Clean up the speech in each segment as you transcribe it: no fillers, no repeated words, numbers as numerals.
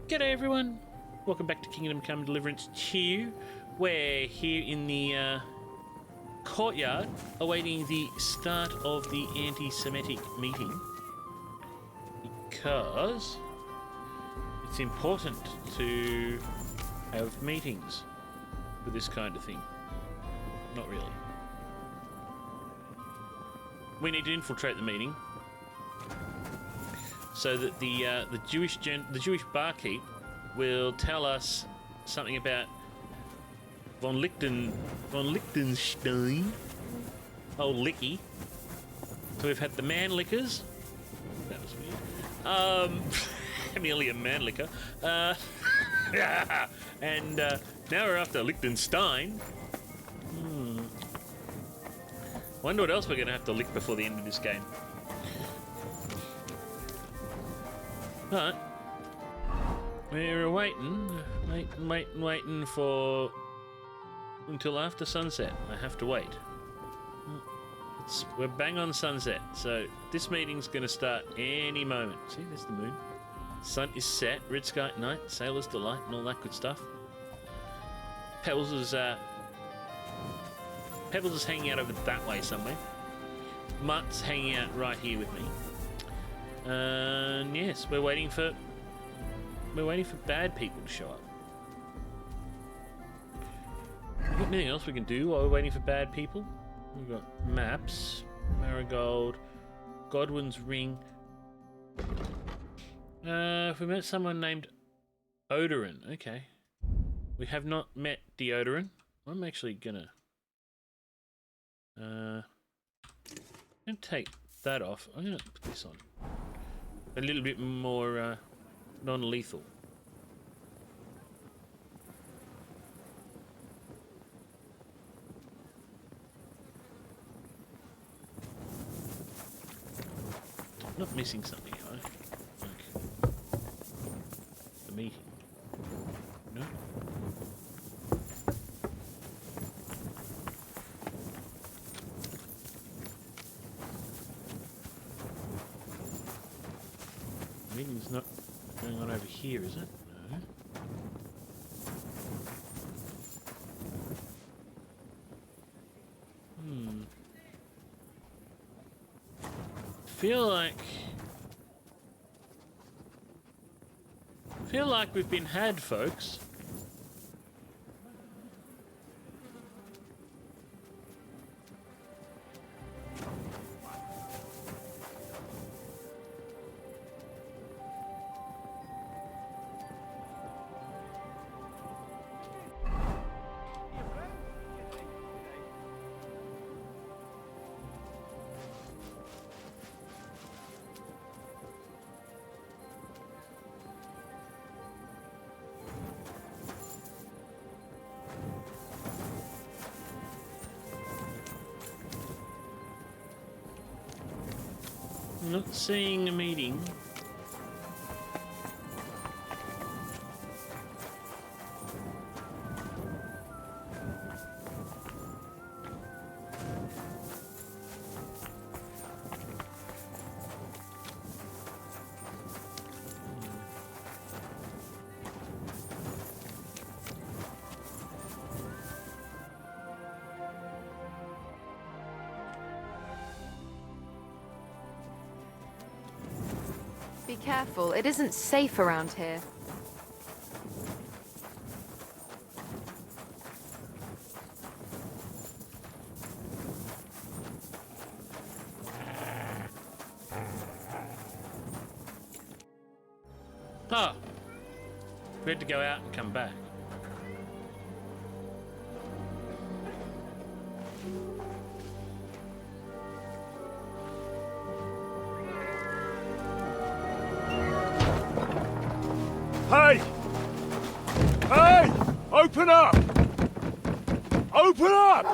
G'day everyone, welcome back to Kingdom Come Deliverance II. We're here in the courtyard awaiting the start of the anti-Semitic meeting because it's important to have meetings for this kind of thing. Not really. We need to infiltrate the meeting so that the Jewish barkeep will tell us something about von Liechtenstein, old Licky. So we've had the man lickers. That was weird. Merely a man liquor. And now we're after Liechtenstein. Wonder what else we're going to have to lick before the end of this game. But we're waiting for until after sunset. I have to wait. We're bang on sunset, so this meeting's going to start any moment. See, there's the moon. Sun is set, red sky at night, sailor's delight, and all that good stuff. Pebbles is hanging out over that way somewhere. Mutt's hanging out right here with me. And yes, we're waiting for bad people to show up. Got anything else we can do while we're waiting for bad people? We've got maps, Marigold, Godwin's ring. If we met someone named Odorin, okay. We have not met Deodorin. I'm actually gonna take that off. I'm gonna put this on. A little bit more non-lethal. I'm not missing something, am I? Like the meeting. No? The meeting's not going on over here, is it? No. Feel like we've been had, folks. I'm not seeing a meeting. Be careful, it isn't safe around here. Oh! We had to go out and come back. Hey! Hey! Open up! Open up!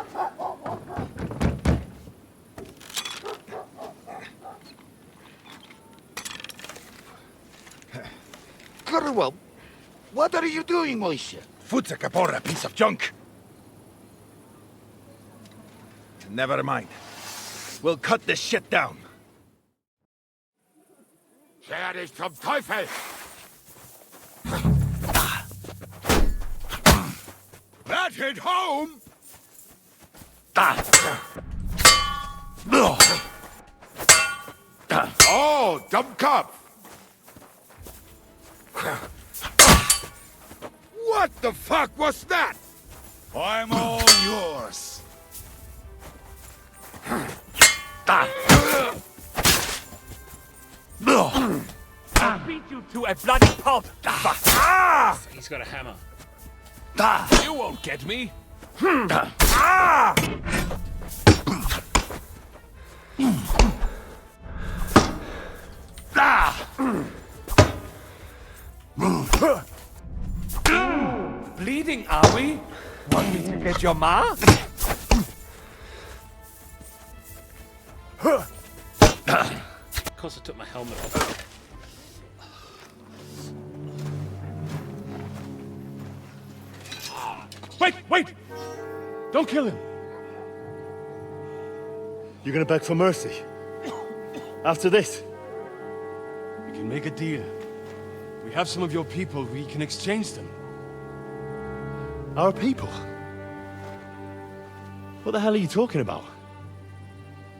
Well, what are you doing, Moishe? Futsa Kapora, piece of junk! Never mind. We'll cut this shit down. Der ist zum Teufel! That hit home! Oh, dumb cop! What the fuck was that? I'm all yours. I'll beat you to a bloody pulp! He's got a hammer. You won't get me! Bleeding, are we? Want me to get your ma? Of course, I took my helmet off. Wait! Don't kill him! You're gonna beg for mercy? After this? We can make a deal. We have some of your people, we can exchange them. Our people? What the hell are you talking about?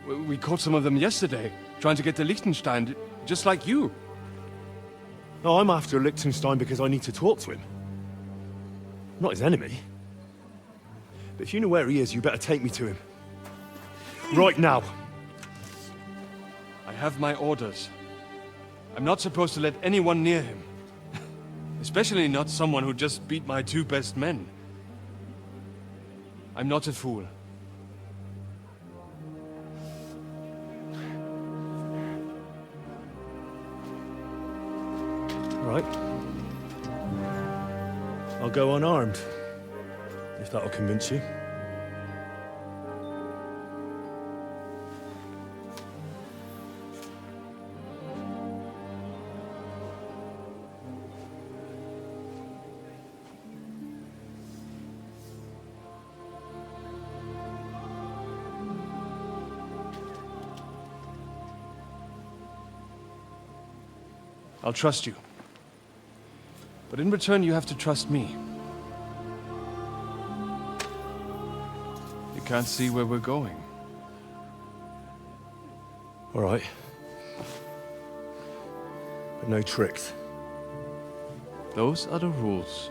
We caught some of them yesterday, trying to get to Liechtenstein, just like you. No, I'm after Liechtenstein because I need to talk to him. I'm not his enemy. But if you know where he is, you better take me to him. Right now. I have my orders. I'm not supposed to let anyone near him. Especially not someone who just beat my two best men. I'm not a fool. Right. I'll go unarmed. If that'll convince you. I'll trust you. But in return, you have to trust me. You can't see where we're going. All right. But no tricks. Those are the rules.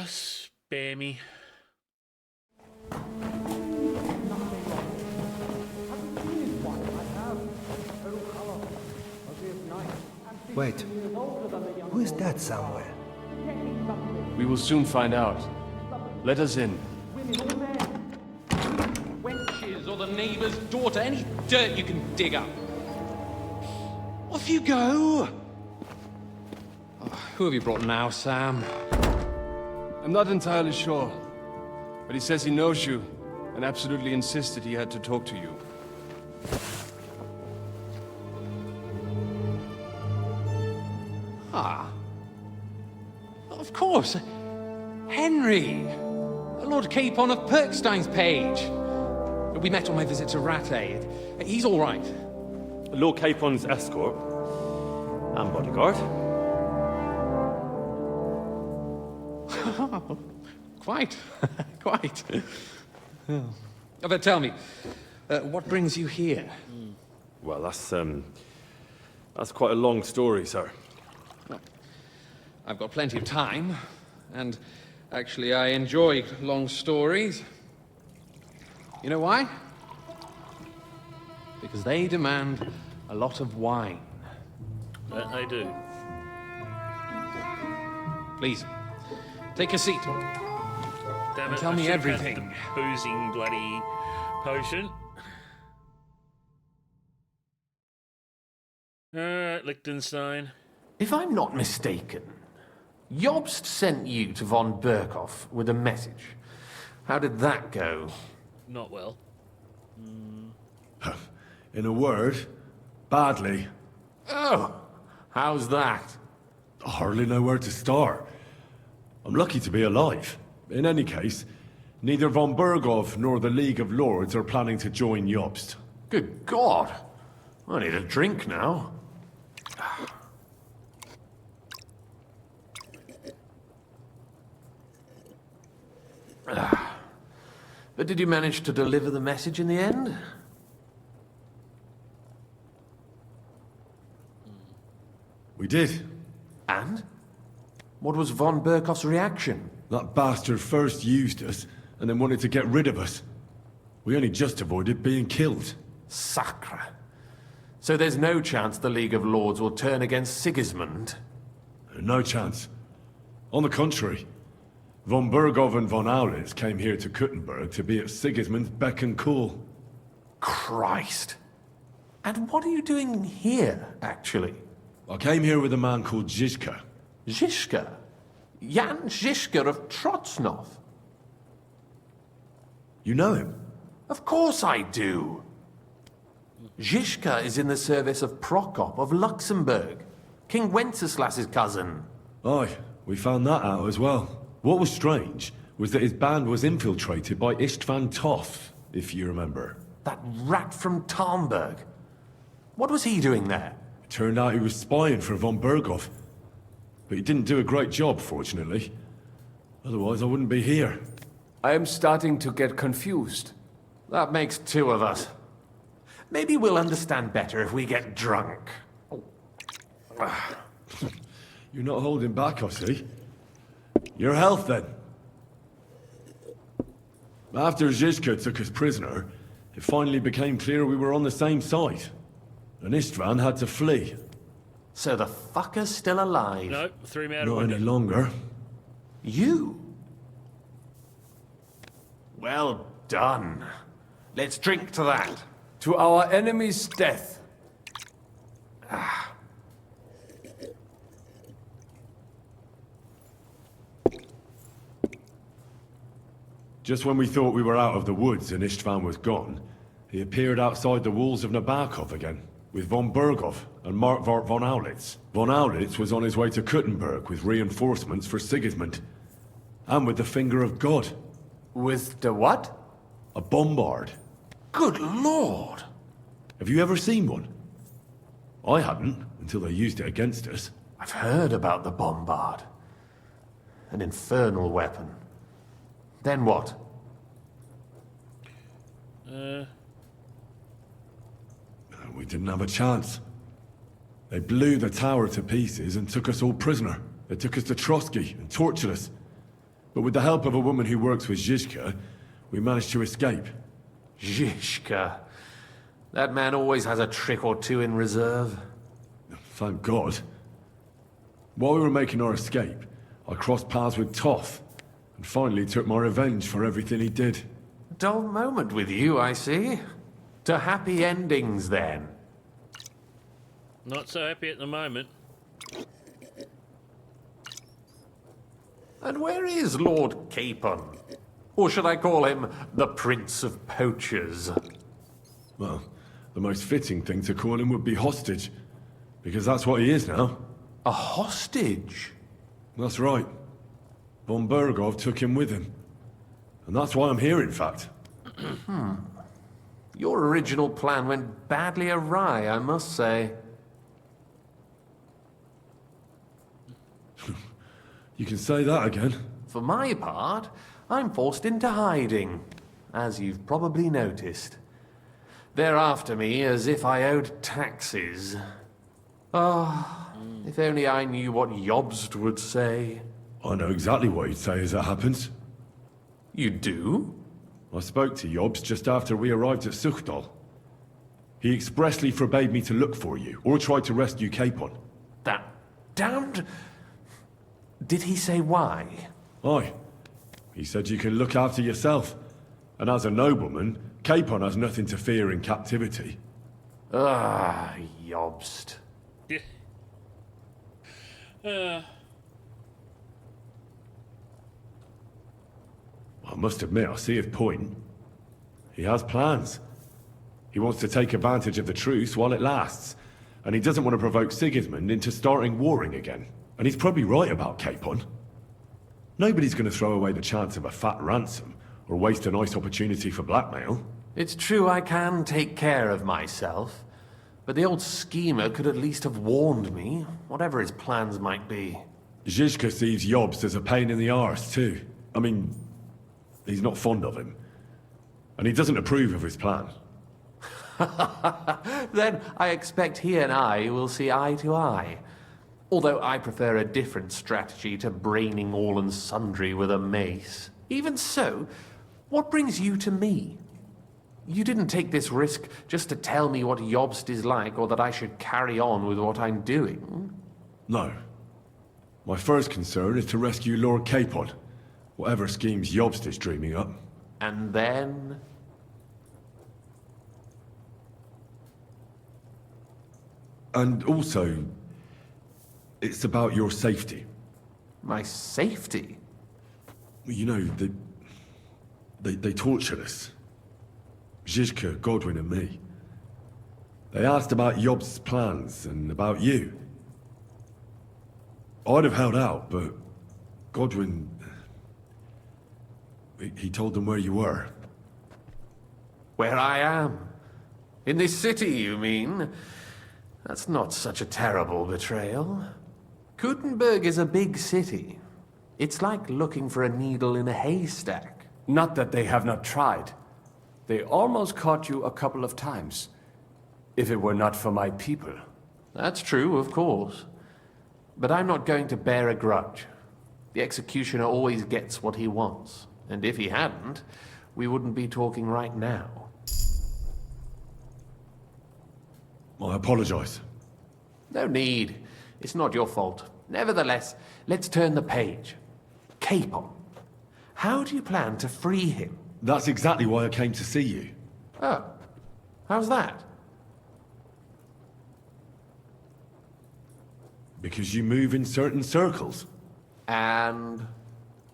Spare me. Wait, who is that somewhere? We will soon find out. Let us in. Wenches or the neighbour's daughter, any dirt you can dig up. Off you go! Oh, who have you brought now, Sam? I'm not entirely sure, but he says he knows you and absolutely insisted he had to talk to you. Ah. Of course. Henry. Lord Capon of Perkstein's page. We met on my visit to Rattay. He's all right. Lord Capon's escort. And bodyguard. Quite. Quite. But tell me, what brings you here? Well, that's quite a long story, sir. I've got plenty of time, and actually I enjoy long stories. You know why? Because they demand a lot of wine. That I do. Please, take a seat. Damn it, Tell I me should have had everything. the boozing bloody potion. Alright, Liechtenstein. If I'm not mistaken, Jobst sent you to von Berkhoff with a message. How did that go? Not well. In a word, badly. Oh, how's that? I hardly know where to start. I'm lucky to be alive. In any case, neither von Berghoff nor the League of Lords are planning to join Jobst. Good God! I need a drink now. But did you manage to deliver the message in the end? We did. And? What was von Berghoff's reaction? That bastard first used us, and then wanted to get rid of us. We only just avoided being killed. Sacre. So there's no chance the League of Lords will turn against Sigismund? No chance. On the contrary, von Berghoff and von Aulitz came here to Kuttenberg to be at Sigismund's beck and call. Christ. And what are you doing here, actually? I came here with a man called Zizka. Zizka? Jan Zizka of Trotsnov? You know him? Of course I do. Zizka is in the service of Prokop of Luxembourg, King Wenceslas's cousin. Aye, we found that out as well. What was strange was that his band was infiltrated by Istvan Toth, if you remember. That rat from Talmberg. What was he doing there? It turned out he was spying for von Berghoff. But he didn't do a great job, fortunately. Otherwise, I wouldn't be here. I am starting to get confused. That makes two of us. Maybe we'll understand better if we get drunk. You're not holding back, I see. Your health, then. After Zizka took us prisoner, it finally became clear we were on the same side. And Istvan had to flee. So the fucker's still alive? No, threw me out Not of any longer. You? Well done. Let's drink to that. To our enemy's death. Just when we thought we were out of the woods and Istvan was gone, he appeared outside the walls of Nabokov again, with von Berghoff and Markvart von Aulitz. Von Aulitz was on his way to Kuttenberg with reinforcements for Sigismund. And with the finger of God. With the what? A bombard. Good Lord! Have you ever seen one? I hadn't, until they used it against us. I've heard about the bombard. An infernal weapon. Then what? We didn't have a chance. They blew the tower to pieces and took us all prisoner. They took us to Trotsky and tortured us. But with the help of a woman who works with Zizka, we managed to escape. Zizka. That man always has a trick or two in reserve. Thank God. While we were making our escape, I crossed paths with Toth, and finally took my revenge for everything he did. Dull moment with you, I see. To happy endings, then. Not so happy at the moment. And where is Lord Capon? Or should I call him the Prince of Poachers? Well, the most fitting thing to call him would be hostage, because that's what he is now. A hostage? That's right. Von Berghoff took him with him. And that's why I'm here, in fact. Your original plan went badly awry, I must say. You can say that again. For my part, I'm forced into hiding, as you've probably noticed. They're after me as if I owed taxes. If only I knew what Jobst would say. I know exactly what he'd say as that happens. You do? I spoke to Jobst just after we arrived at Suchdal. He expressly forbade me to look for you, or try to rescue Capon. That damned... Did he say why? Aye. He said you can look after yourself. And as a nobleman, Capon has nothing to fear in captivity. Jobst. I must admit, I see his point. He has plans. He wants to take advantage of the truce while it lasts. And he doesn't want to provoke Sigismund into starting warring again. And he's probably right about Capon. Nobody's going to throw away the chance of a fat ransom, or waste a nice opportunity for blackmail. It's true I can take care of myself, but the old schemer could at least have warned me, whatever his plans might be. Zizka sees Jobst as a pain in the arse, too. I mean, he's not fond of him. And he doesn't approve of his plan. Then I expect he and I will see eye to eye. Although I prefer a different strategy to braining all and sundry with a mace. Even so, what brings you to me? You didn't take this risk just to tell me what Jobst is like, or that I should carry on with what I'm doing. No. My first concern is to rescue Lord Capon, whatever schemes Jobst is dreaming up. And then... And also, it's about your safety. My safety? You know, they tortured us. Zizka, Godwin and me. They asked about Jobst's plans and about you. I'd have held out, but Godwin... He told them where you were. Where I am? In this city, you mean? That's not such a terrible betrayal. Gutenberg is a big city. It's like looking for a needle in a haystack. Not that they have not tried. They almost caught you a couple of times. If it were not for my people. That's true, of course. But I'm not going to bear a grudge. The executioner always gets what he wants. And if he hadn't, we wouldn't be talking right now. I apologize. No need. It's not your fault. Nevertheless, let's turn the page. Capon. How do you plan to free him? That's exactly why I came to see you. Oh. How's that? Because you move in certain circles. And...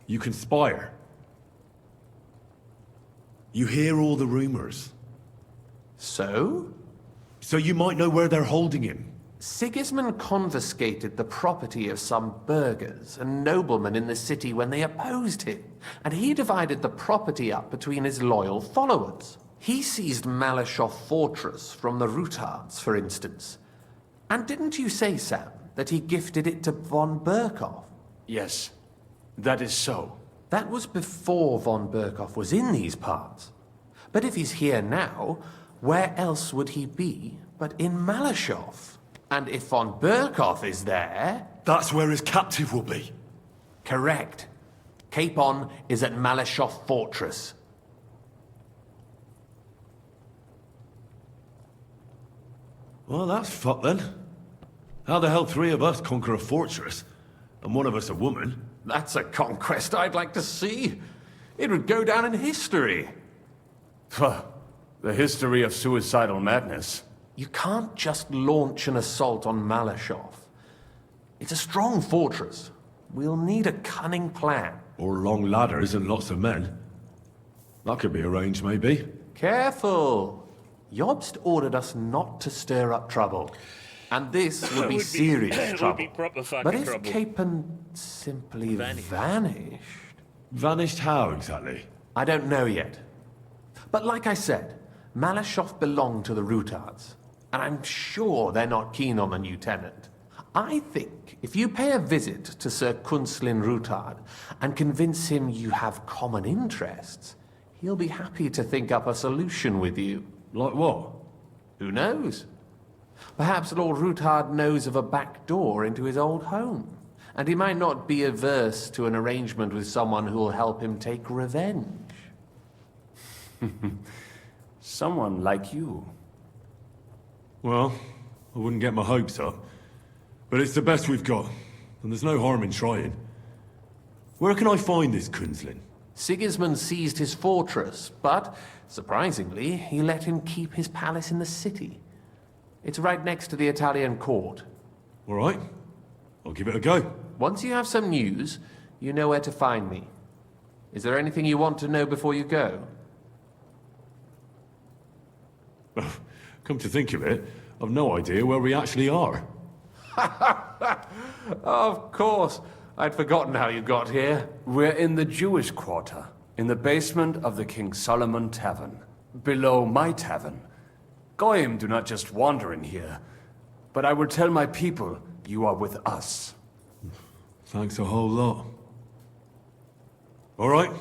You conspire. You hear all the rumors. So? So you might know where they're holding him. Sigismund confiscated the property of some burghers and noblemen in the city when they opposed him, and he divided the property up between his loyal followers. He seized Malashov Fortress from the Rutards, for instance. And didn't you say, Sam, that he gifted it to von Berkhoff? Yes, that is so. That was before von Berkhoff was in these parts. But if he's here now, where else would he be but in Malashov? And if von Berkhoff is there... That's where his captive will be. Correct. Capon is at Malashov Fortress. Well, that's fucked then. How the hell three of us conquer a fortress, and one of us a woman? That's a conquest I'd like to see. It would go down in history. The history of suicidal madness. You can't just launch an assault on Malashov. It's a strong fortress. We'll need a cunning plan. Or long ladders and lots of men. That could be arranged, maybe. Careful! Jobst ordered us not to stir up trouble. And this would be serious trouble. Would be proper fucking but if trouble. Capon simply vanished... Vanished how, exactly? I don't know yet. But like I said, Malashov belonged to the Rutards. And I'm sure they're not keen on the new tenant. I think if you pay a visit to Sir Kunslin Rutard and convince him you have common interests, he'll be happy to think up a solution with you. Like what? Who knows? Perhaps Lord Rutard knows of a back door into his old home, and he might not be averse to an arrangement with someone who will help him take revenge. Someone like you. Well, I wouldn't get my hopes up. But it's the best we've got, and there's no harm in trying. Where can I find this Kunslin? Sigismund seized his fortress, but, surprisingly, he let him keep his palace in the city. It's right next to the Italian court. All right. I'll give it a go. Once you have some news, you know where to find me. Is there anything you want to know before you go? Come to think of it, I've no idea where we actually are. Of course. I'd forgotten how you got here. We're in the Jewish quarter, in the basement of the King Solomon Tavern, below my tavern. Goyim do not just wander in here, but I will tell my people you are with us. Thanks a whole lot. All right,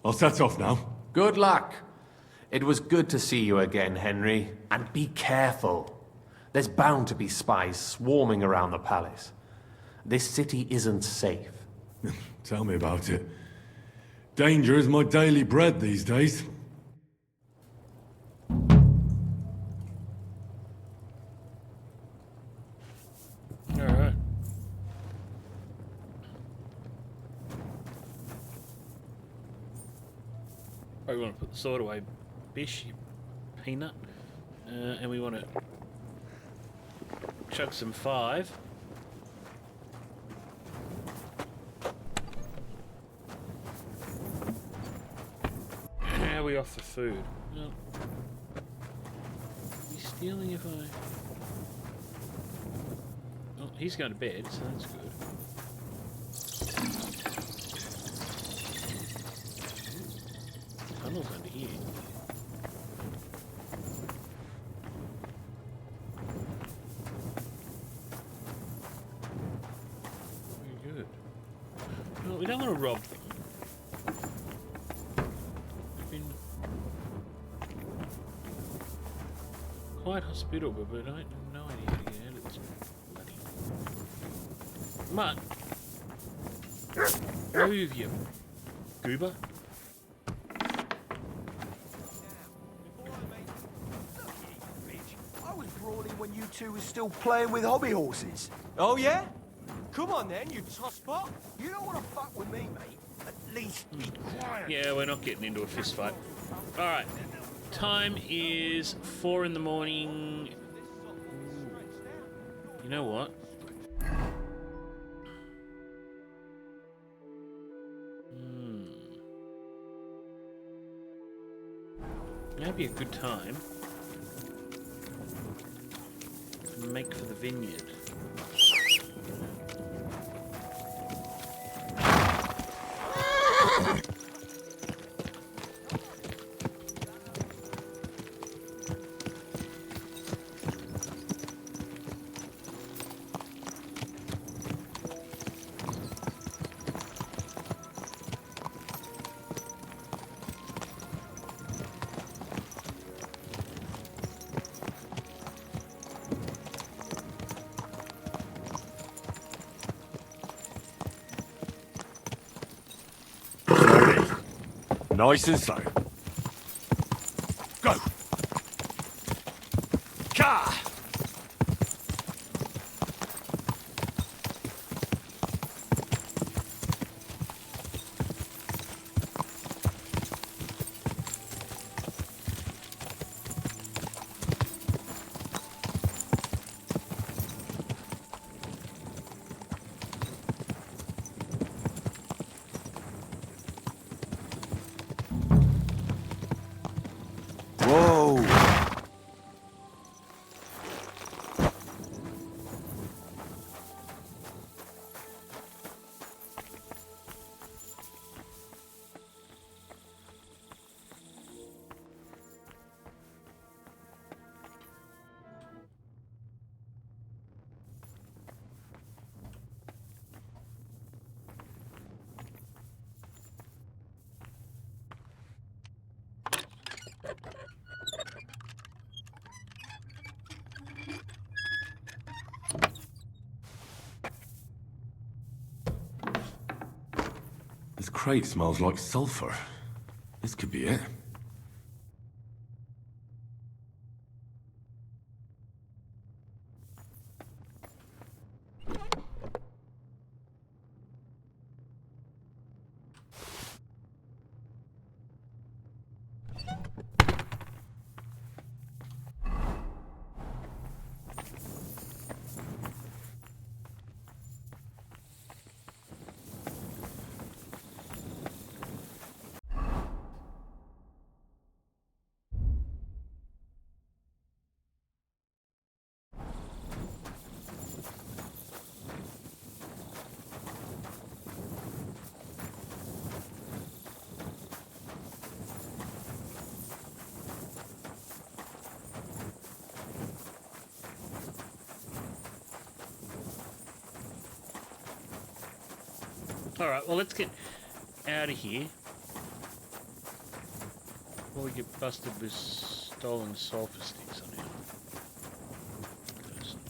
I'll set off now. Good luck. It was good to see you again, Henry. And be careful. There's bound to be spies swarming around the palace. This city isn't safe. Tell me about it. Danger is my daily bread these days. Alright. We want to put the sword away, Bish, you peanut. And we want to chug some 5. How are we off for food? Well, are you stealing if I... Oh, he's going to bed, so that's good. Tunnel's under here. Very good. Well, we don't want to rob them. We've been quite hospitable, but I have no idea how to get out of this bloody... Mutt! Move, you goober. When you two were still playing with hobby horses. Oh, yeah? Come on, then, you tosspot. You don't want to fuck with me, mate. At least be quiet. Yeah, we're not getting into a fist fight. Alright. Time is 4 in the morning. You know what? That'd be a good time to make for the vineyard. Nice and slow. Go! Ka! This crate smells like sulfur. This could be it. Alright, well, let's get out of here. Before we get busted with stolen sulfur sticks on our person.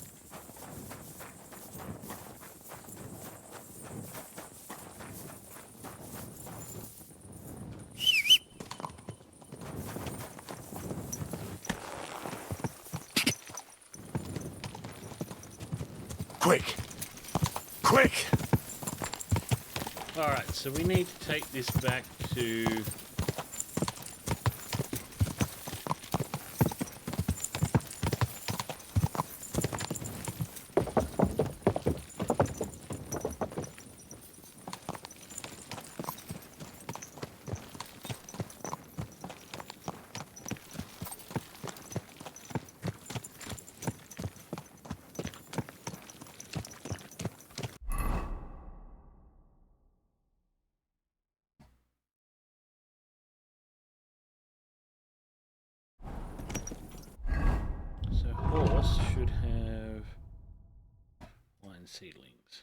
Quick! Quick! Alright, so we need to take this back to... So horse should have wine seedlings.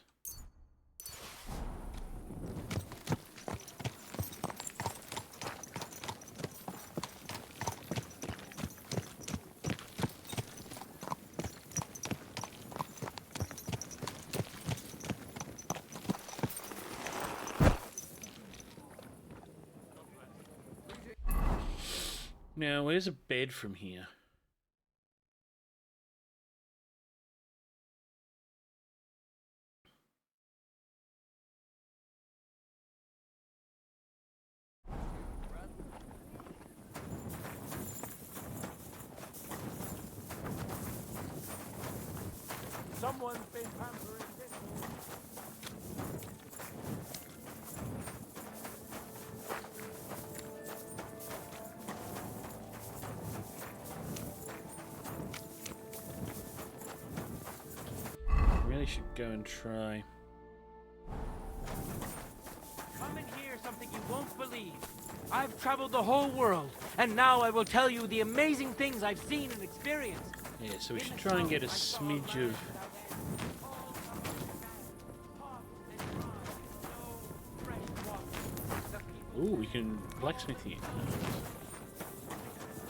Now, where's a bed from here? Someone's been pampering this one. Really should go and try. Come and hear something you won't believe. I've traveled the whole world, and now I will tell you the amazing things I've seen and experienced. Yeah, so we should try and get a smidge of... Ooh, we can blacksmith here.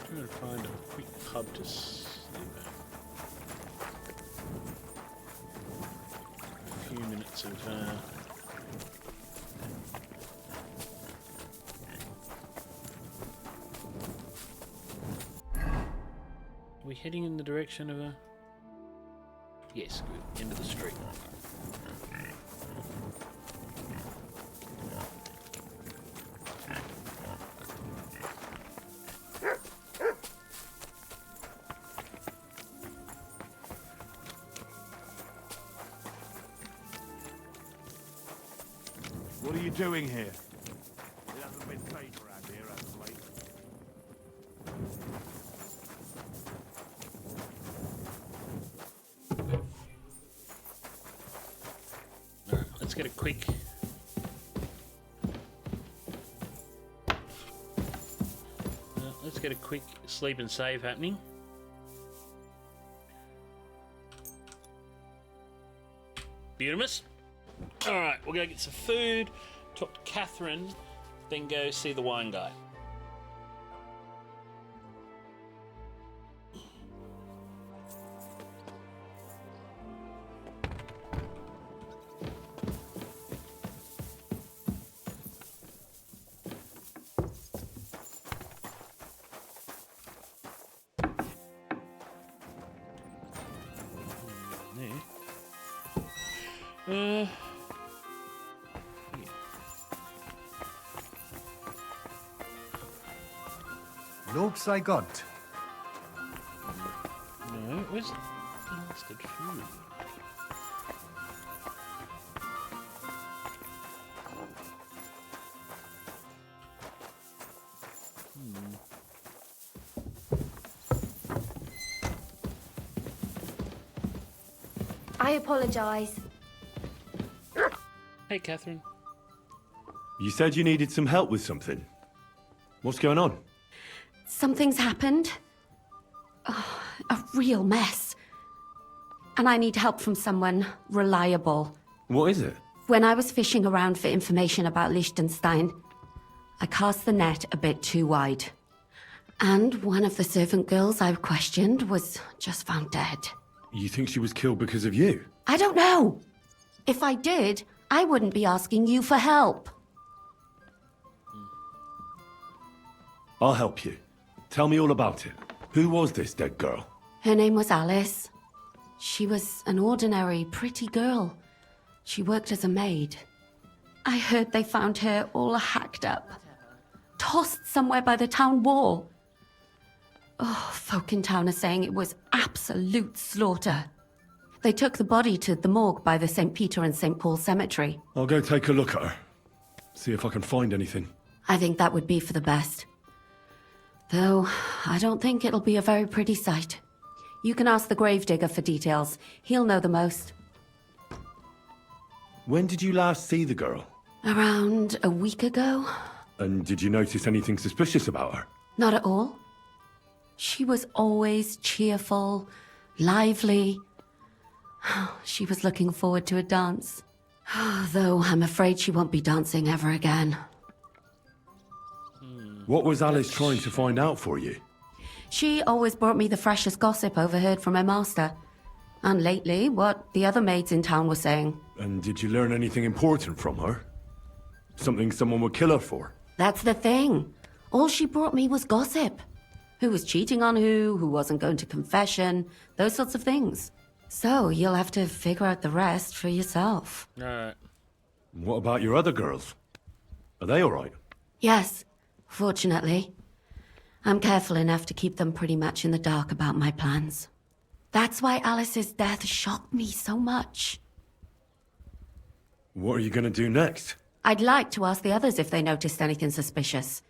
I'm trying to find a quick pub to sleep at. A few minutes of... Are we heading in the direction of a... Yes, good. End of the street. What are you doing here? It hasn't been safe around here as of late. Alright, let's get a quick... let's get a quick sleep and save happening. Beautimous. Alright, we're going to get some food, talk to Catherine, then go see the wine guy. There. Looks I got. No, where's the bastard food? I apologise. Hey, Catherine. You said you needed some help with something. What's going on? Something's happened. Oh, a real mess. And I need help from someone reliable. What is it? When I was fishing around for information about Liechtenstein, I cast the net a bit too wide. And one of the servant girls I questioned was just found dead. You think she was killed because of you? I don't know. If I did, I wouldn't be asking you for help. I'll help you. Tell me all about it. Who was this dead girl? Her name was Alice. She was an ordinary, pretty girl. She worked as a maid. I heard they found her all hacked up, tossed somewhere by the town wall. Oh, folk in town are saying it was absolute slaughter. They took the body to the morgue by the St. Peter and St. Paul cemetery. I'll go take a look at her. See if I can find anything. I think that would be for the best. Though, I don't think it'll be a very pretty sight. You can ask the gravedigger for details. He'll know the most. When did you last see the girl? Around a week ago? And did you notice anything suspicious about her? Not at all. She was always cheerful, lively. She was looking forward to a dance. Though I'm afraid she won't be dancing ever again. What was Alice trying to find out for you? She always brought me the freshest gossip overheard from her master. And lately, what the other maids in town were saying. And did you learn anything important from her? Something someone would kill her for? That's the thing. All she brought me was gossip. Who was cheating on who wasn't going to confession, those sorts of things. So you'll have to figure out the rest for yourself. Alright. What about your other girls? Are they alright? Yes, fortunately. I'm careful enough to keep them pretty much in the dark about my plans. That's why Alice's death shocked me so much. What are you gonna do next? I'd like to ask the others if they noticed anything suspicious.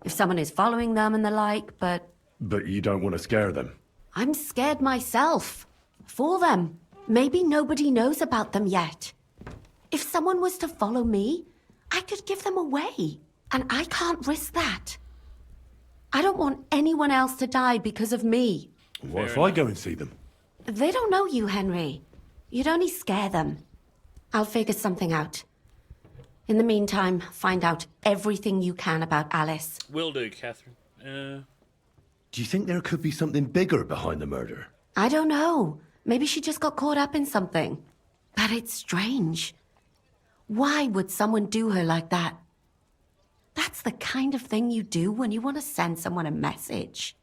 If someone is following them and the like, but... But you don't want to scare them. I'm scared myself. For them. Maybe nobody knows about them yet. If someone was to follow me, I could give them away. And I can't risk that. I don't want anyone else to die because of me. What if I go and see them? They don't know you, Henry. You'd only scare them. I'll figure something out. In the meantime, find out everything you can about Alice. Will do, Catherine. Do you think there could be something bigger behind the murder? I don't know. Maybe she just got caught up in something. But it's strange. Why would someone do her like that? That's the kind of thing you do when you want to send someone a message.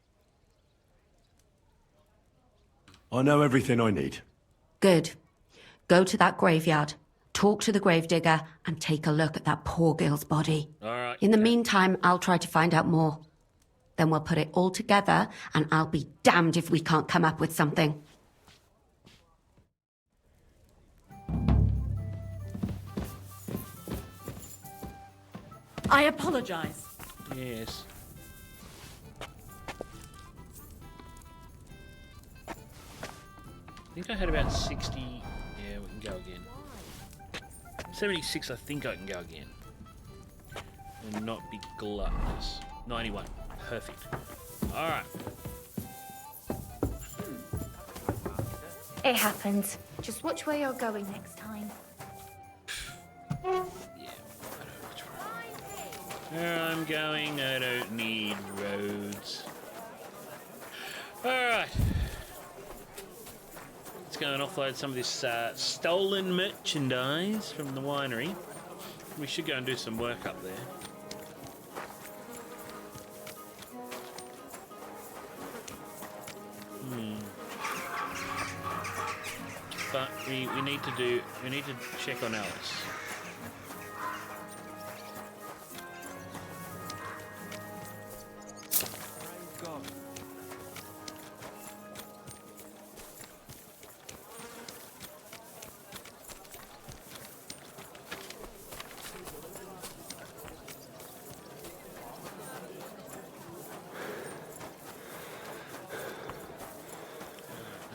I know everything I need. Good. Go to that graveyard, talk to the gravedigger, and take a look at that poor girl's body. All right. In the meantime, I'll try to find out more. Then we'll put it all together, and I'll be damned if we can't come up with something. I apologize. Yes. I think I had about 60. Yeah, we can go again. 76, I think I can go again. And not be gluttonous. 91. Perfect. Alright. It happens. Just watch where you're going next time. Where I'm going, I don't need roads. Alright. Let's go and offload some of this stolen merchandise from the winery. We should go and do some work up there. But we need to check on Alice.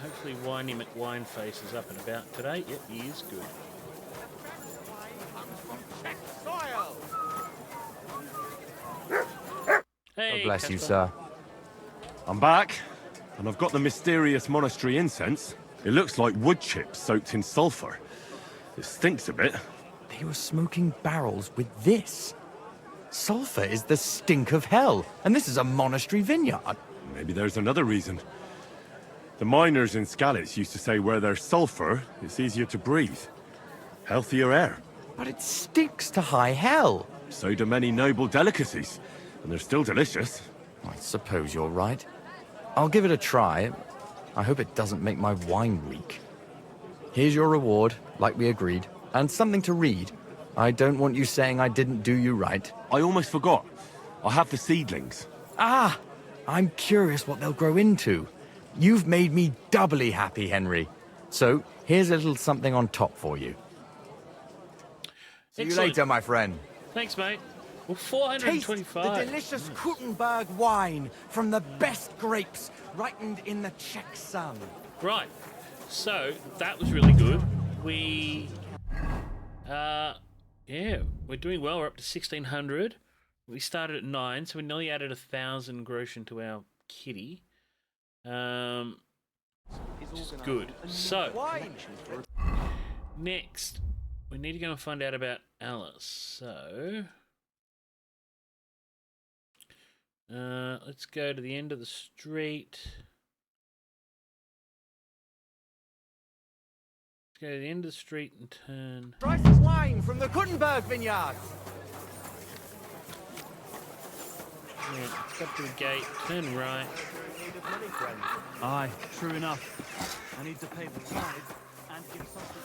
Hopefully Winey McWineface is up and about today. Yep, he is good. Hey, God bless you, Casper. sir. I'm back, and I've got the mysterious monastery incense. It looks like wood chips soaked in sulfur. It stinks a bit, They were smoking barrels with this. Sulfur is the stink of hell, and this is a monastery vineyard. Maybe there's another reason. The miners in Skalitz used to say where there's sulfur, it's easier to breathe. Healthier air. But it stinks to high hell. So do many noble delicacies, and they're still delicious. I suppose you're right. I'll give it a try. I hope it doesn't make my wine weak. Here's your reward, like we agreed, and something to read. I don't want you saying I didn't do you right. I almost forgot. I have the seedlings. Ah! I'm curious what they'll grow into. You've made me doubly happy, Henry. So, here's a little something on top for you. See you later, my friend. Thanks, mate. Well, 425. Taste the delicious Kuttenberg wine from the best grapes, ripened in the Czech sun. Right. So, that was really good. Yeah, we're doing well. We're up to 1,600. We started at 9, so we nearly added 1,000 grosh into our kitty. Which is good. So, next, we need to go and find out about Alice. So, let's go to the end of the street. Go to the end of the street and turn. Price of wine from the Kuttenberg vineyards. Yeah, let's go up to the gate, turn right. Aye, true enough. I need to pay the tithe and give something.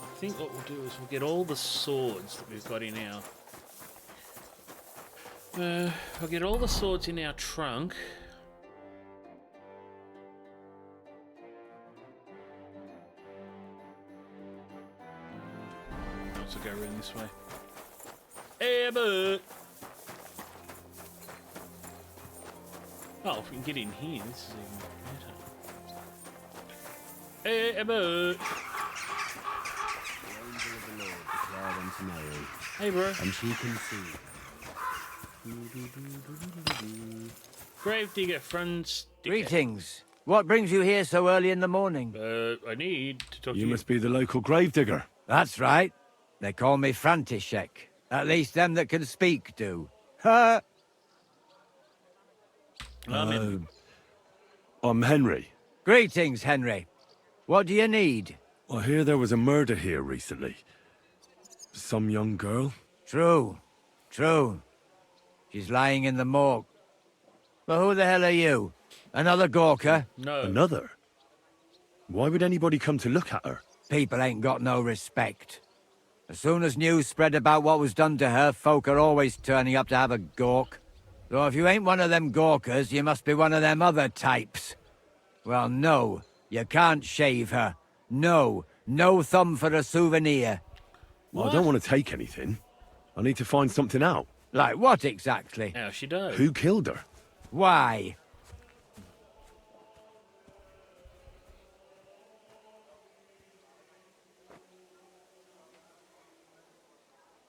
I think what we'll do is we'll get all the swords that we've got in our... I'll get all the swords in our trunk. I'll also go around this way. Embark! Oh, if we can get in here, this is even better. Embark! The angel of the Lord declared unto Mary, hey, bro. and she conceived. Gravedigger, friends. Greetings. What brings you here so early in the morning? I need to talk to You you. must be the local gravedigger. That's right. They call me František. At least them that can speak do. I'm Henry. Greetings, Henry. What do you need? I hear there was a murder here recently. Some young girl? True. True. She's lying in the morgue. But who the hell are you? Another Gawker? No. Another? Why would anybody come to look at her? People ain't got no respect. As soon as news spread about what was done to her, folk are always turning up to have a gawk. So if you ain't one of them Gawkers, you must be one of them other types. Well, no, you can't shave her. No, no thumb for a souvenir. Well, I don't want to take anything. I need to find something out. Like what exactly? How she does. Who killed her? Why?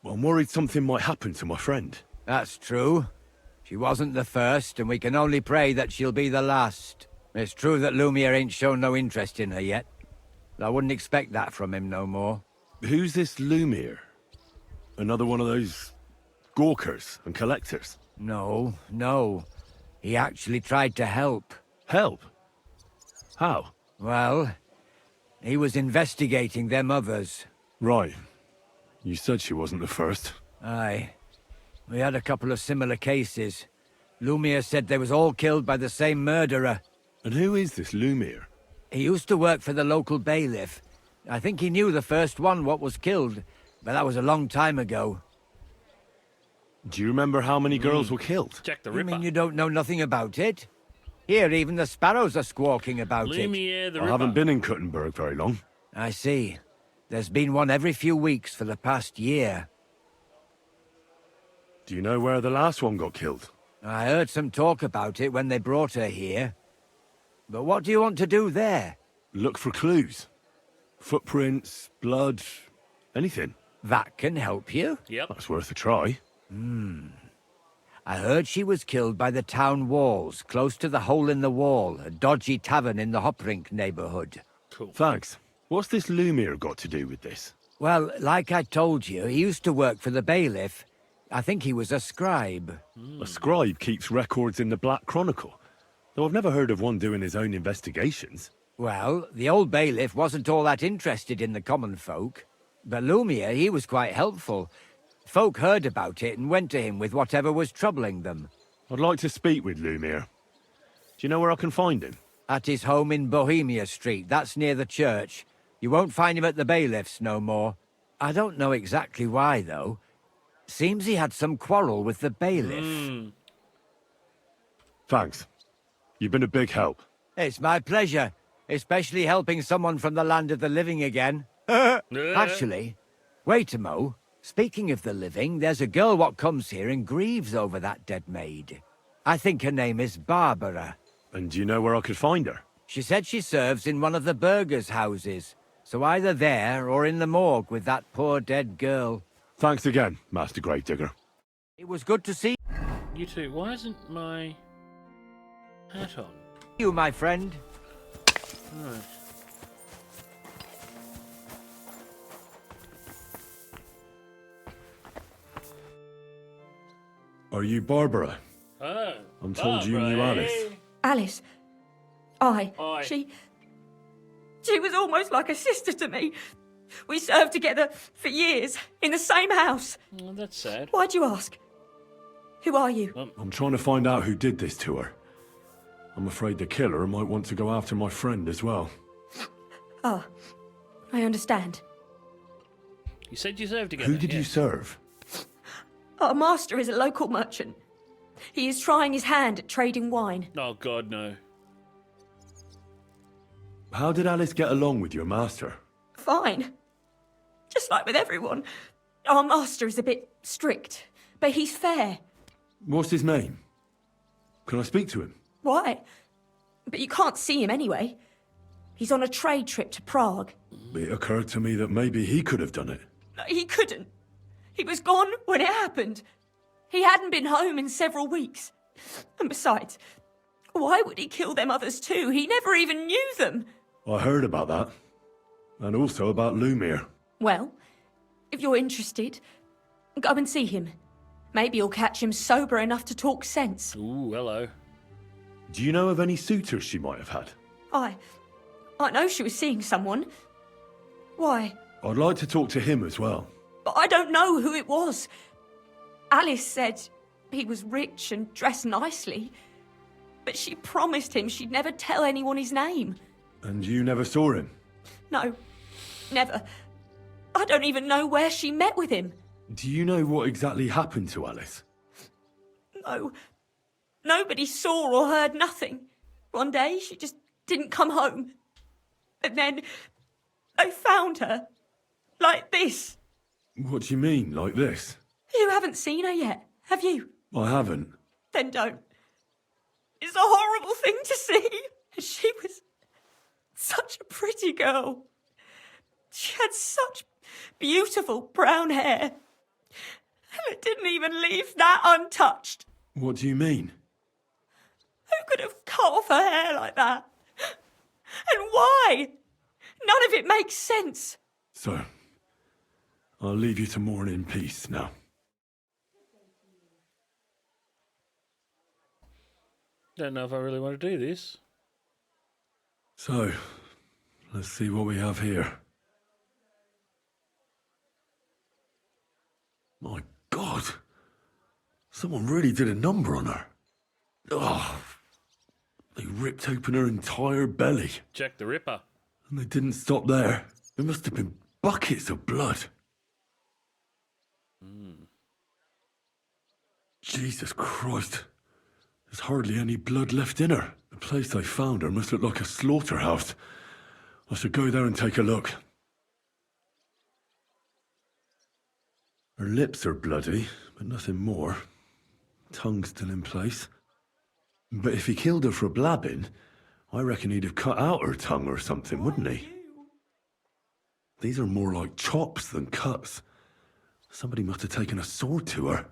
Well, I'm worried something might happen to my friend. That's true. She wasn't the first, and we can only pray that she'll be the last. It's true that Lumiere ain't shown no interest in her yet. I wouldn't expect that from him no more. Who's this Lumiere? Another one of those gawkers and collectors? No, no. He actually tried to help. Help? How? Well, he was investigating them others. Right. You said she wasn't the first. Aye. We had a couple of similar cases. Lumiere said they was all killed by the same murderer. And who is this Lumiere? He used to work for the local bailiff. I think he knew the first one what was killed, but that was a long time ago. Do you remember how many girls were killed? Jack the You Ripper. mean you don't know nothing about it? Here, even the sparrows are squawking about it. Lumiere the I Ripper. haven't been in Kuttenberg very long. I see. There's been one every few weeks for the past year. Do you know where the last one got killed? I heard some talk about it when they brought her here. But what do you want to do there? Look for clues. Footprints, blood, anything. That can help you? Yep. That's worth a try. I heard she was killed by the town walls, close to the Hole in the Wall, a dodgy tavern in the Hoprink neighborhood. Cool. Thanks. What's this Lumiere got to do with this? Well, like I told you, he used to work for the bailiff. I think he was a scribe. A scribe keeps records in the Black Chronicle, though I've never heard of one doing his own investigations. Well, the old bailiff wasn't all that interested in the common folk. But Lumiere, he was quite helpful. Folk heard about it and went to him with whatever was troubling them. I'd like to speak with Lumiere. Do you know where I can find him? At his home in Bohemia Street, that's near the church. You won't find him at the bailiff's no more. I don't know exactly why, though. Seems he had some quarrel with the bailiff. Thanks. You've been a big help. It's my pleasure, especially helping someone from the land of the living again. Actually, wait a mo. Speaking of the living, there's a girl what comes here and grieves over that dead maid. I think her name is Barbara. And do you know where I could find her? She said she serves in one of the burgers' houses, so either there or in the morgue with that poor dead girl. Thanks again, Master Gravedigger. It was good to see You too. Why isn't my hat on? you, my friend. Right. Are you Barbara? Oh, I'm told you knew Barbara, Alice. eh? Alice. Aye. Aye. She was almost like a sister to me. We served together for years in the same house. Oh, that's sad. Why'd you ask? Who are you? I'm trying to find out who did this to her. I'm afraid the killer might want to go after my friend as well. Ah, I understand. You said you served together. Who did you yes. serve? Our master is a local merchant. He is trying his hand at trading wine. Oh, God, no. How did Alice get along with your master? Fine. Just like with everyone. Our master is a bit strict, but he's fair. What's his name? Can I speak to him? Why? But you can't see him anyway. He's on a trade trip to Prague. It occurred to me that maybe he could have done it. No, he couldn't. He was gone when it happened. He hadn't been home in several weeks. And besides, why would he kill them others too? He never even knew them. I heard about that. And also about Lumiere. Well, if you're interested, go and see him. Maybe you'll catch him sober enough to talk sense. Ooh, hello. Do you know of any suitors she might have had? I know she was seeing someone. Why? I'd like to talk to him as well. But I don't know who it was. Alice said he was rich and dressed nicely. But she promised him she'd never tell anyone his name. And you never saw him? No, never. I don't even know where she met with him. Do you know what exactly happened to Alice? No. Nobody saw or heard nothing. One day, she just didn't come home. And then they found her. Like this. What do you mean, like this? You haven't seen her yet, have you? I haven't. Then don't. It's a horrible thing to see. She was such a pretty girl. She had such beautiful brown hair. And it didn't even leave that untouched. What do you mean? Who could have cut off her hair like that? And why? None of it makes sense. So, I'll leave you to mourn in peace now. Don't know if I really want to do this. So, let's see what we have here. My God! Someone really did a number on her. Oh, they ripped open her entire belly. Jack the Ripper. And they didn't stop there. There must have been buckets of blood. Jesus Christ. There's hardly any blood left in her. The place I found her must look like a slaughterhouse. I should go there and take a look. Her lips are bloody, but nothing more. Tongue's still in place. But if he killed her for blabbing, I reckon he'd have cut out her tongue or something, wouldn't he? These are more like chops than cuts. Somebody must have taken a sword to her.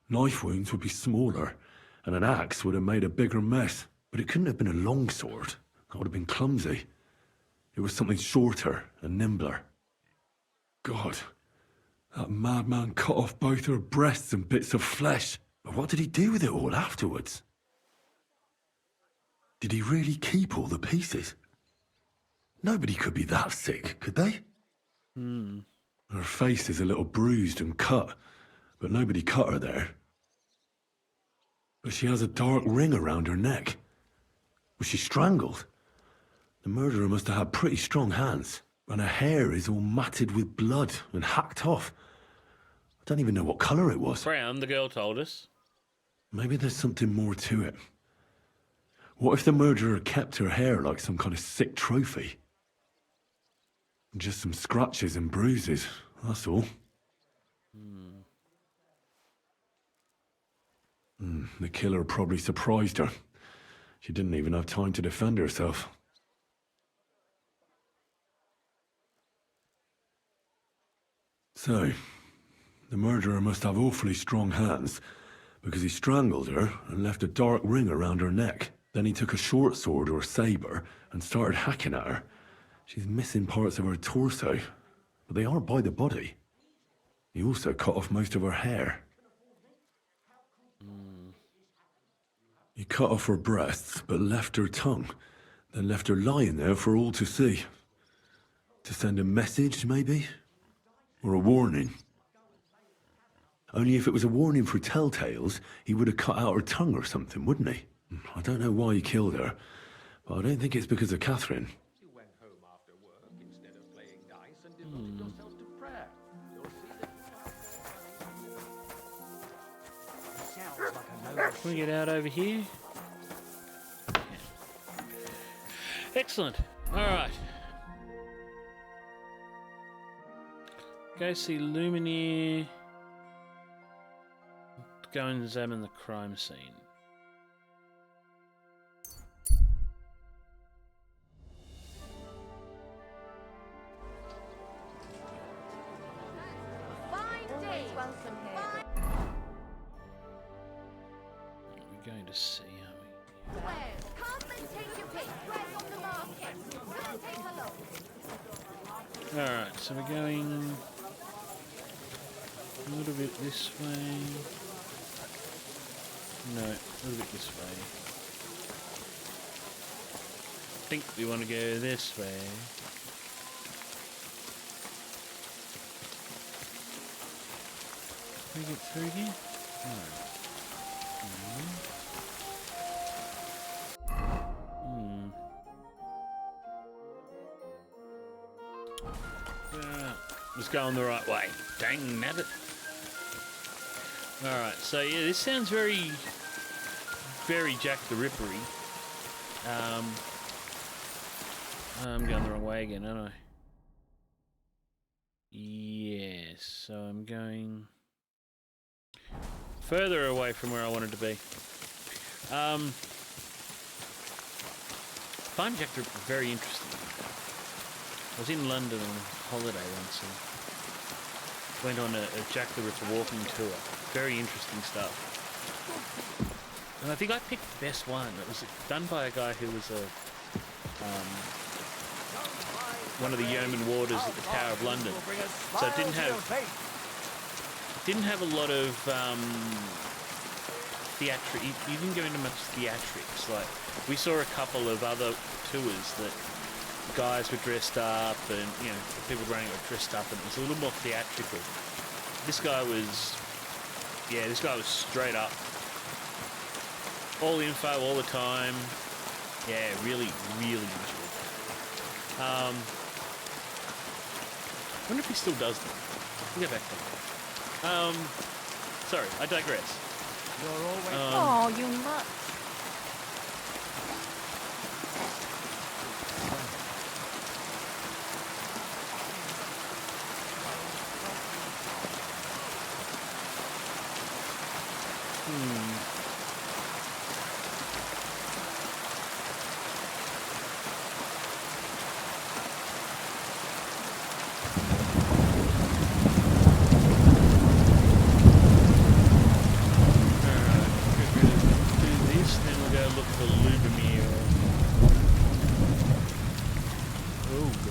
Knife wounds would be smaller, and an axe would have made a bigger mess. But it couldn't have been a long sword. That would have been clumsy. It was something shorter and nimbler. God, that madman cut off both her breasts and bits of flesh. But what did he do with it all afterwards? Did he really keep all the pieces? Nobody could be that sick, could they? Her face is a little bruised and cut, but nobody cut her there. But she has a dark ring around her neck. Was she strangled? The murderer must have had pretty strong hands, and her hair is all matted with blood and hacked off. I don't even know what colour it was. Brown, the girl told us. Maybe there's something more to it. What if the murderer kept her hair like some kind of sick trophy? Just some scratches and bruises, that's all. The killer probably surprised her. She didn't even have time to defend herself. So, the murderer must have awfully strong hands, because he strangled her and left a dark ring around her neck. Then he took a short sword or saber and started hacking at her. She's missing parts of her torso, but they aren't by the body. He also cut off most of her hair. He cut off her breasts, but left her tongue, then left her lying there for all to see. To send a message, maybe? Or a warning? Only if it was a warning for telltales, he would have cut out her tongue or something, wouldn't he? I don't know why he killed her, but I don't think it's because of Catherine. Can we get out over here? Excellent. All right. Go see Lumineer. Go and examine the crime scene. We're going to see, aren't we? Alright, so we're going a little bit this way. No, a little bit this way. I think we want to go this way. Can we get through here? No. Just going the right way. Dang nabbit. Alright, so yeah, this sounds very Jack the Rippery. I'm going the wrong way again, aren't I? Yes, so I'm going further away from where I wanted to be. Find Jack the Ripper very interesting. I was in London on holiday once and went on a Jack the Ripper walking tour. Very interesting stuff. And I think I picked the best one. It was done by a guy who was one of the yeoman warders at the Tower of London. So it didn't have a lot of theatrics. He didn't go into much theatrics. Like we saw a couple of other tours that guys were dressed up and, you know, people running were dressed up and it was a little more theatrical. This guy was straight up. All info, all the time. Yeah, really, really enjoyed it. I wonder if he still does them. We'll get back to that. Sorry, I digress. You're always... you mutt.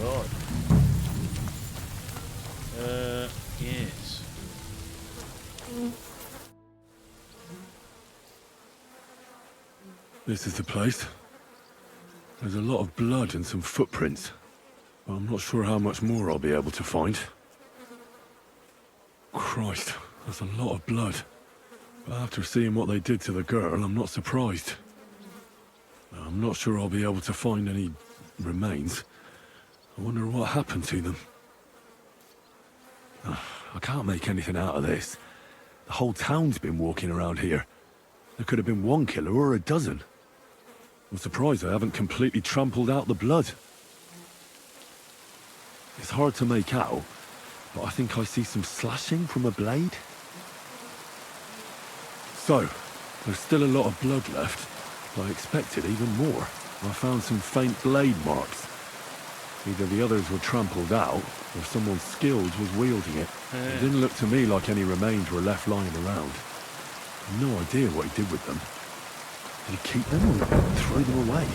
God. Yes. This is the place. There's a lot of blood and some footprints. But I'm not sure how much more I'll be able to find. Christ, that's a lot of blood. But after seeing what they did to the girl, I'm not surprised. I'm not sure I'll be able to find any remains. I wonder what happened to them. I can't make anything out of this. The whole town's been walking around here. There could have been one killer or a dozen. I'm surprised I haven't completely trampled out the blood. It's hard to make out, but I think I see some slashing from a blade. So, there's still a lot of blood left. I expected even more. I found some faint blade marks. Either the others were trampled out, or someone skilled was wielding it. It didn't look to me like any remains were left lying around. No idea what he did with them. Did he keep them or throw them away?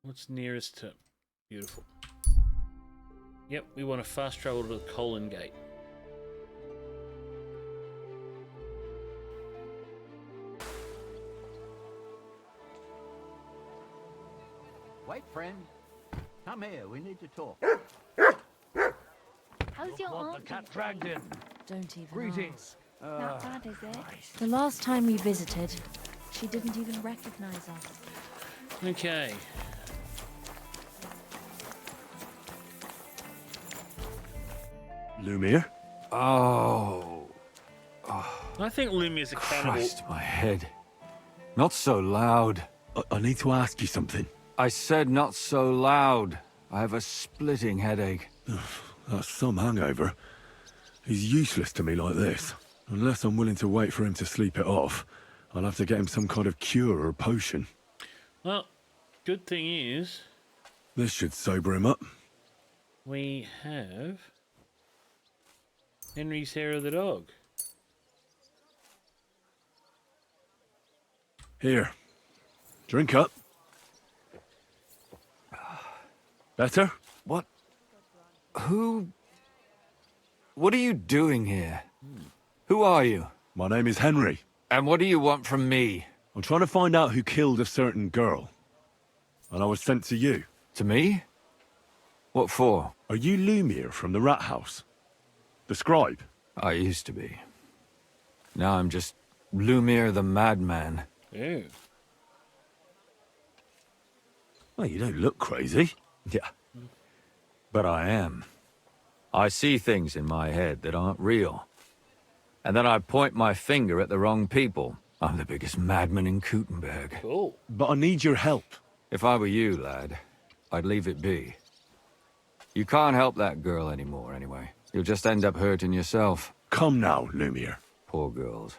What's nearest to... Beautiful. Yep, we want to fast travel to the Colon Gate. Wait, friend. Come here, we need to talk. How's your aunt? The cat dragged in. Don't even Greetings. Not bad, is it? The last time we visited, she didn't even recognize us. Okay. Lumiere? Oh. I think Lumire's a cannibal. Christ, my head. Not so loud. I need to ask you something. I said not so loud. I have a splitting headache. That's some hangover. He's useless to me like this. Unless I'm willing to wait for him to sleep it off, I'll have to get him some kind of cure or potion. Well, good thing is... This should sober him up. We have... Henry's hair of the dog. Here. Drink up. Better? What? Who... What are you doing here? Who are you? My name is Henry. And what do you want from me? I'm trying to find out who killed a certain girl. And I was sent to you. To me? What for? Are you Lumiere from the Rat House? The scribe? I used to be. Now I'm just Lumiere the Madman. Ew. Well, you don't look crazy. Yeah. But I am. I see things in my head that aren't real. And then I point my finger at the wrong people. I'm the biggest madman in Kuttenberg. Cool. But I need your help. If I were you, lad, I'd leave it be. You can't help that girl anymore, anyway. You'll just end up hurting yourself. Come now, Lumiere. Poor girls.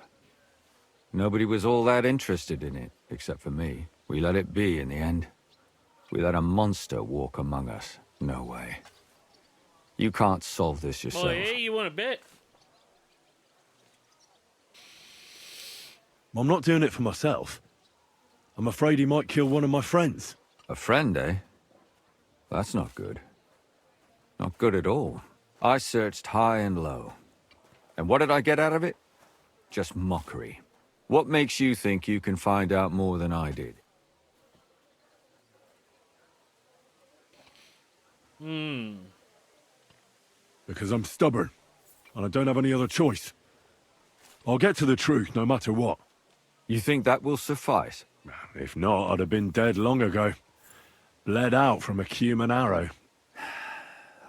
Nobody was all that interested in it, except for me. We let it be in the end. We let a monster walk among us. No way. You can't solve this yourself. Oh, yeah, you want to bet? I'm not doing it for myself. I'm afraid he might kill one of my friends. A friend, eh? That's not good. Not good at all. I searched high and low. And what did I get out of it? Just mockery. What makes you think you can find out more than I did? Because I'm stubborn, and I don't have any other choice. I'll get to the truth no matter what. You think that will suffice? If not, I'd have been dead long ago. Bled out from a human arrow.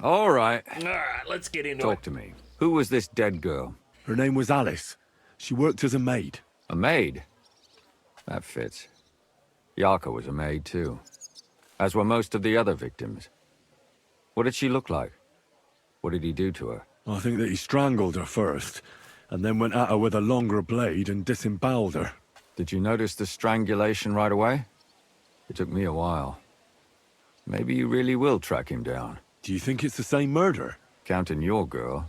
All right. All right, let's get into Talk to me. Who was this dead girl? Her name was Alice. She worked as a maid. A maid? That fits. Yaka was a maid, too. As were most of the other victims. What did she look like? What did he do to her? I think that he strangled her first, and then went at her with a longer blade and disemboweled her. Did you notice the strangulation right away? It took me a while. Maybe you really will track him down. Do you think it's the same murder? Counting your girl,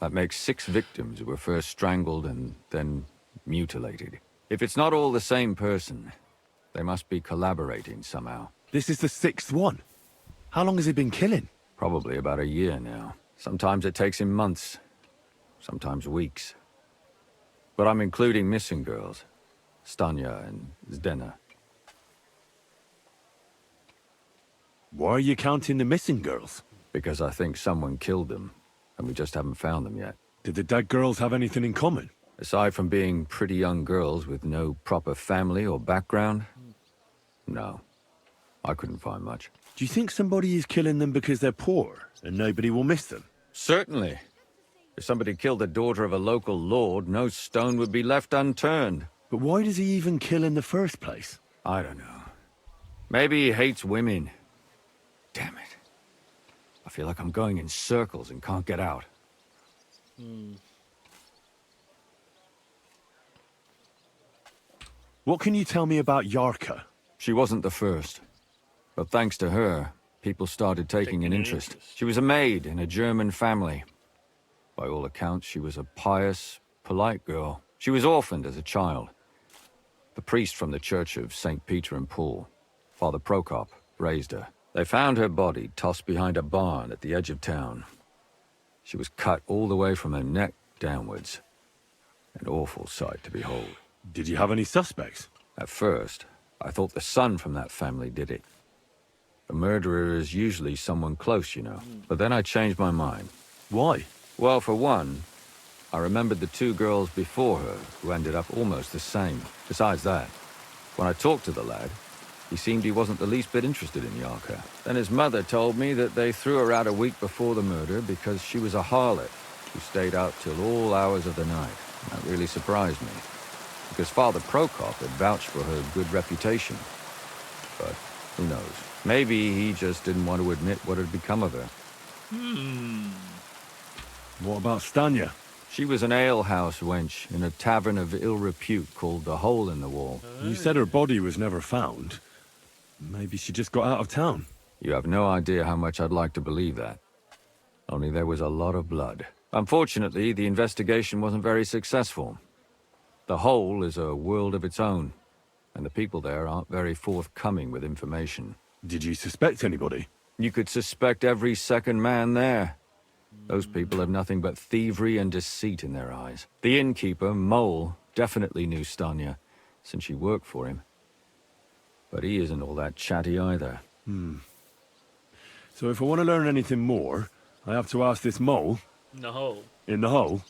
that makes 6 victims who were first strangled and then mutilated. If it's not all the same person, they must be collaborating somehow. This is the 6th one. How long has he been killing? Probably about a year now. Sometimes it takes him months, sometimes weeks. But I'm including missing girls, Stanya and Zdena. Why are you counting the missing girls? Because I think someone killed them, and we just haven't found them yet. Did the dead girls have anything in common? Aside from being pretty young girls with no proper family or background, no. I couldn't find much. Do you think somebody is killing them because they're poor, and nobody will miss them? Certainly. If somebody killed the daughter of a local lord, no stone would be left unturned. But why does he even kill in the first place? I don't know. Maybe he hates women. Damn it. I feel like I'm going in circles and can't get out. What can you tell me about Yarka? She wasn't the first. But thanks to her, people started taking an interest. She was a maid in a German family. By all accounts, she was a pious, polite girl. She was orphaned as a child. The priest from the church of St. Peter and Paul, Father Prokop, raised her. They found her body tossed behind a barn at the edge of town. She was cut all the way from her neck downwards. An awful sight to behold. Did you have any suspects? At first, I thought the son from that family did it. A murderer is usually someone close, you know. But then I changed my mind. Why? Well, for one, I remembered the 2 girls before her who ended up almost the same. Besides that, when I talked to the lad, he seemed he wasn't the least bit interested in Yarka. Then his mother told me that they threw her out a week before the murder because she was a harlot who stayed out till all hours of the night. That really surprised me, because Father Prokop had vouched for her good reputation. But who knows? Maybe he just didn't want to admit what had become of her. What about Stanya? She was an alehouse wench in a tavern of ill repute called the Hole in the Wall. You said her body was never found. Maybe she just got out of town. You have no idea how much I'd like to believe that. Only there was a lot of blood. Unfortunately, the investigation wasn't very successful. The Hole is a world of its own, and the people there aren't very forthcoming with information. Did you suspect anybody? You could suspect every second man there. Those people have nothing but thievery and deceit in their eyes. The innkeeper, Mole, definitely knew Stanya, since she worked for him. But he isn't all that chatty either. So if I want to learn anything more, I have to ask this mole? In the hole. In the hole?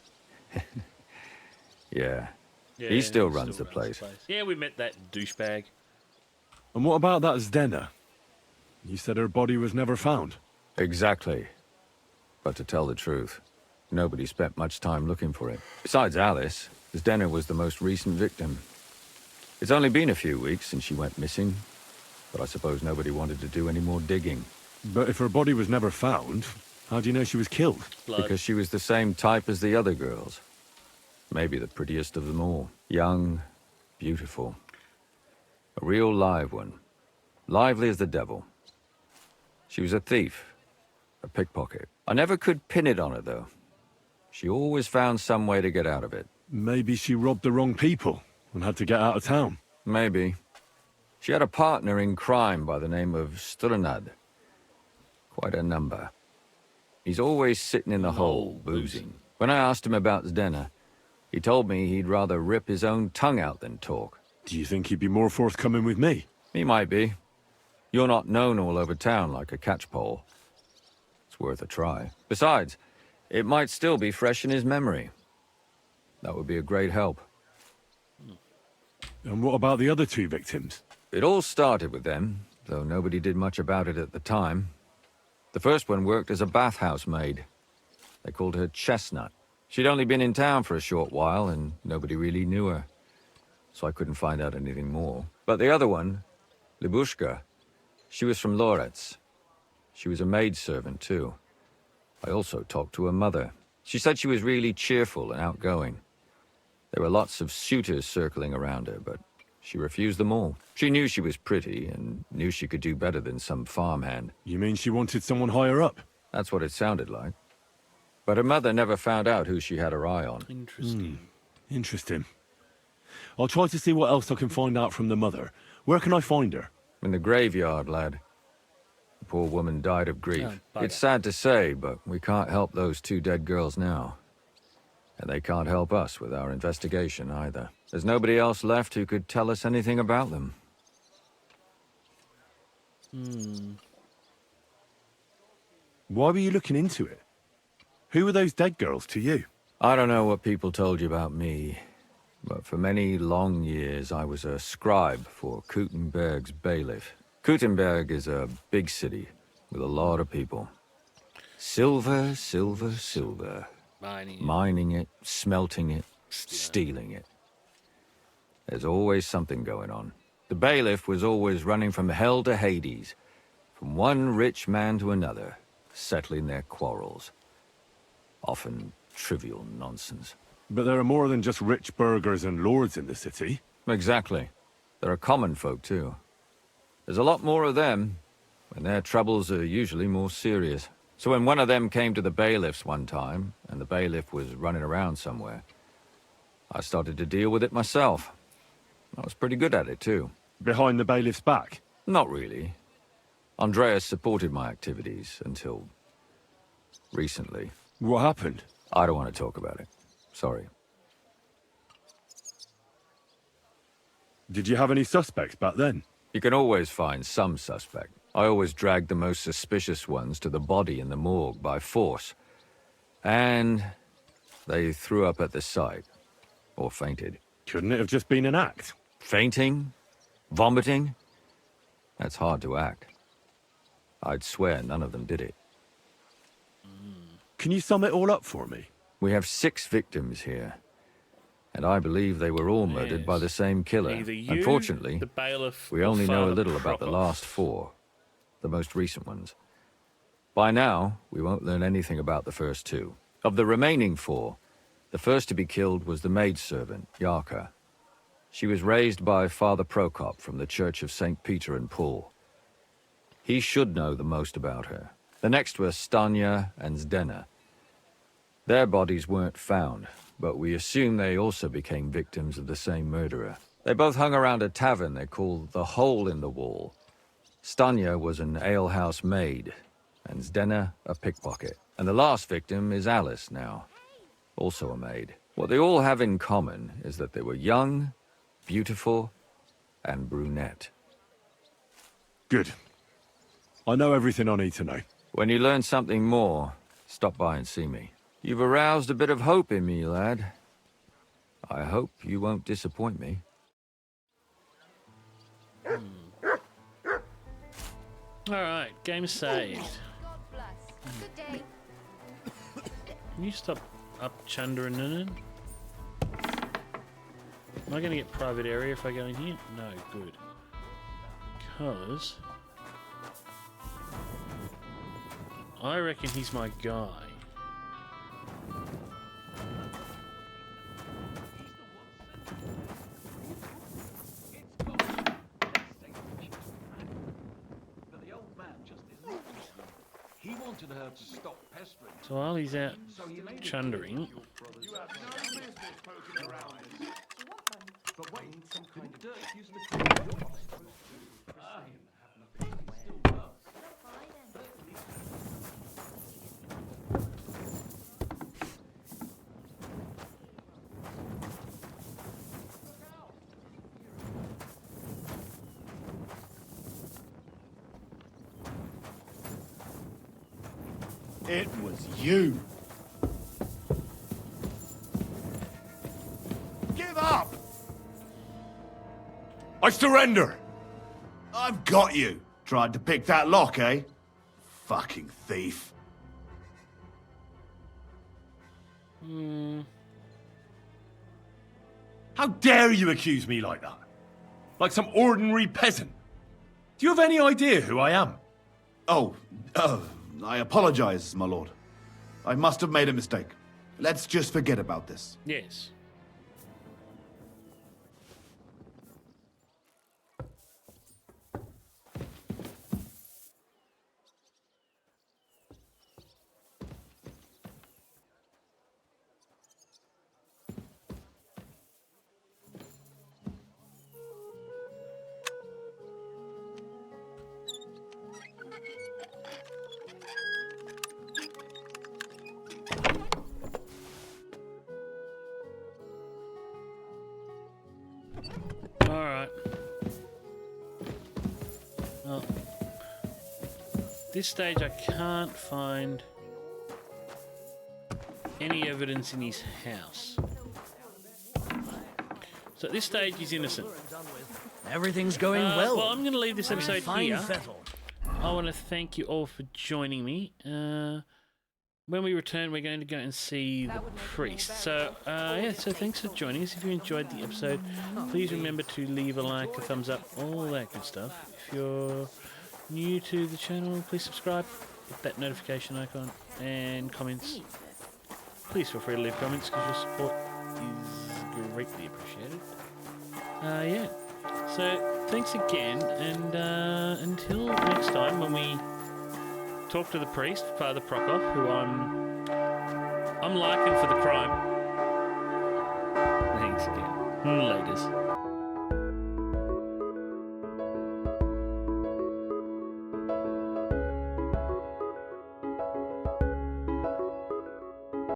Yeah. Yeah, He still runs the place. Yeah, we met that douchebag. And what about that Zdena? You said her body was never found. Exactly. But to tell the truth, nobody spent much time looking for it. Besides Alice, Zdena was the most recent victim. It's only been a few weeks since she went missing, but I suppose nobody wanted to do any more digging. But if her body was never found, how do you know she was killed? Blood. Because she was the same type as the other girls. Maybe the prettiest of them all. Young, beautiful. A real live one. Lively as the devil. She was a thief. A pickpocket. I never could pin it on her, though. She always found some way to get out of it. Maybe she robbed the wrong people and had to get out of town. Maybe. She had a partner in crime by the name of Strunad. Quite a number. He's always sitting in the hole, boozing. When I asked him about Zdena, he told me he'd rather rip his own tongue out than talk. Do you think he'd be more forthcoming with me? He might be. You're not known all over town like a catchpole. It's worth a try. Besides, it might still be fresh in his memory. That would be a great help. And what about the other 2 victims? It all started with them, though nobody did much about it at the time. The first one worked as a bathhouse maid. They called her Chestnut. She'd only been in town for a short while, and nobody really knew her. So I couldn't find out anything more. But the other one, Libushka, she was from Loretz. She was a maidservant, too. I also talked to her mother. She said she was really cheerful and outgoing. There were lots of suitors circling around her, but she refused them all. She knew she was pretty and knew she could do better than some farmhand. You mean she wanted someone higher up? That's what it sounded like. But her mother never found out who she had her eye on. Interesting. Interesting. I'll try to see what else I can find out from the mother. Where can I find her? In the graveyard, lad. The poor woman died of grief. It's sad to say, but we can't help those 2 dead girls now. And they can't help us with our investigation either. There's nobody else left who could tell us anything about them. Why were you looking into it? Who were those dead girls to you? I don't know what people told you about me, but for many long years I was a scribe for Kuttenberg's bailiff. Kuttenberg is a big city with a lot of people. Silver, silver, silver. Mining it, smelting it, stealing it. There's always something going on. The bailiff was always running from hell to Hades, from one rich man to another, settling their quarrels. Often trivial nonsense. But there are more than just rich burghers and lords in the city. Exactly. There are common folk, too. There's a lot more of them, and their troubles are usually more serious. So when one of them came to the bailiff's one time, and the bailiff was running around somewhere, I started to deal with it myself. I was pretty good at it, too. Behind the bailiff's back? Not really. Andreas supported my activities until recently. What happened? I don't want to talk about it. Sorry. Did you have any suspects back then? You can always find some suspect. I always dragged the most suspicious ones to the body in the morgue by force. And they threw up at the sight. Or fainted. Couldn't it have just been an act? Fainting? Vomiting? That's hard to act. I'd swear none of them did it. Can you sum it all up for me? We have 6 victims here. And I believe they were all murdered by the same killer. Either you, Unfortunately, the bailiff, we or only know a Father little about the Prokop. last 4. The most recent ones. By now, we won't learn anything about the first 2. Of the remaining 4, the first to be killed was the maidservant, Yarka. She was raised by Father Prokop from the Church of St. Peter and Paul. He should know the most about her. The next were Stanya and Zdena. Their bodies weren't found, but we assume they also became victims of the same murderer. They both hung around a tavern they called the Hole in the Wall. Stanya was an alehouse maid, and Zdena a pickpocket. And the last victim is Alice now, also a maid. What they all have in common is that they were young, beautiful, and brunette. Good. I know everything I need to know. When you learn something more, stop by and see me. You've aroused a bit of hope in me, lad. I hope you won't disappoint me. Alright, game saved. Can you stop up Chunder and Nunan? Am I going to get private area if I go in here? No, good. Because I reckon he's my guy. He wanted her to stop pestering. So while he's out chundering, But wait, some kind of dirt using the It was you. Give up! I surrender! I've got you. Tried to pick that lock, eh? Fucking thief. How dare you accuse me like that? Like some ordinary peasant? Do you have any idea who I am? Oh, I apologize, my lord. I must have made a mistake. Let's just forget about this. Yes. Alright. Well, this stage I can't find any evidence in his house. So at this stage he's innocent. Everything's going well. Well, I'm going to leave this episode Fine here. fettle. I want to thank you all for joining me. When we return, we're going to go and see the priest. So, yeah, so thanks for joining us. If you enjoyed the episode, please remember to leave a like, a thumbs up, all that good stuff. If you're new to the channel, please subscribe, hit that notification icon, and comments. Please feel free to leave comments because your support is greatly appreciated. Yeah. So, thanks again, and until next time when we talk to the priest, Father Prokop, who I'm liking for the crime. Thanks again. Laters.